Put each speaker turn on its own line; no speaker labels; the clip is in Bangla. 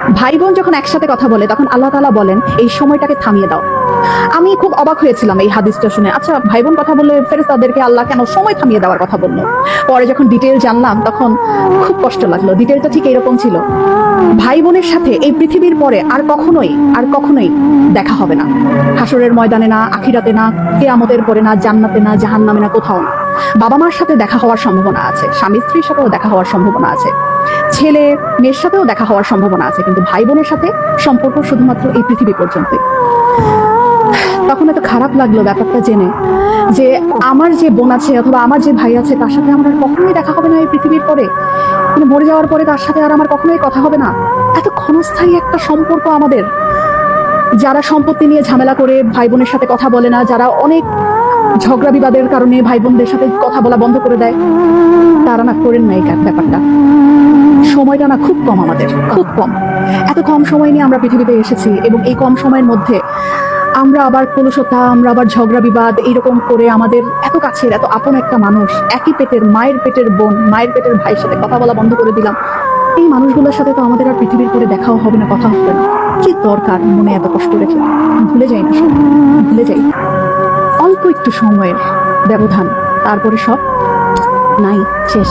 ভাই বোন যখন একসাথে কথা বলে তখন আল্লাহ তাআলা বলেন এই সময়টাকে থামিয়ে দাও। আমি খুব অবাক হয়েছিলাম এই হাদিসটা শুনে। আচ্ছা, ভাই বোন কথা বললে ফেরেশতাদেরকে আল্লাহ কেন সময় থামিয়ে দেওয়ার কথা বললো? পরে যখন ডিটেইল জানলাম তখন খুব কষ্ট লাগলো। ডিটেইলটা ঠিক এরকম ছিল, ভাই বোনের সাথে এই পৃথিবীর পরে আর কখনোই দেখা হবে না। হাসরের ময়দানে না, আখিরাতে না, কিয়ামতের পরে না, জান্নাতে না, জাহান্নামে না, কোথাও না। বাবা মার সাথে দেখা হওয়ার সম্ভাবনা আছে, স্বামী স্ত্রীর সাথেও দেখা হওয়ার সম্ভাবনা আছে, ছেলে মেয়ের সাথেও দেখা হওয়ার সম্ভাবনা আছে, কিন্তু ভাই বোনের সাথে সম্পর্ক শুধুমাত্র এই পৃথিবী পর্যন্তই। তখন এত খারাপ লাগলো ব্যাপারটা জেনে যে আমার যে বোন আছে অথবা আমার যে ভাই আছে তার সাথে আমার আর কখনোই দেখা হবে না এই পৃথিবীর পরে, মানে মরে যাওয়ার পরে তার সাথে আর আমার কখনোই কথা হবে না। এত ক্ষণস্থায়ী একটা সম্পর্ক আমাদের। যারা সম্পত্তি নিয়ে ঝামেলা করে ভাই বোনের সাথে কথা বলে না, যারা অনেক ঝগড়া বিবাদের কারণে ভাই বোনদের সাথে কথা বলা বন্ধ করে দেয়, তারা না করেন না এই ব্যাপারটা। সময়টা না খুব কম, আমাদের খুব কম। এত কম সময় নিয়ে আমরা পৃথিবীতে এসেছি এবং এই কম সময়ের মধ্যে আমরা আবার কলুষতা, আমরা আবার ঝগড়া বিবাদ এইরকম করে আমাদের এত কাছের এত আপন একটা মানুষ, একই পেটের মায়ের পেটের বোন, মায়ের পেটের ভাইয়ের সাথে কথা বলা বন্ধ করে দিলাম। এই মানুষগুলোর সাথে তো আমাদের আর পৃথিবীর করে দেখাও হবে না, কথা হবে না। কি দরকার মনে এত কষ্ট রেখে? ভুলে যাই না সব, ভুলে যাই। অল্প একটু সময়ের ব্যবধান, তারপরে সব নাই, শেষ।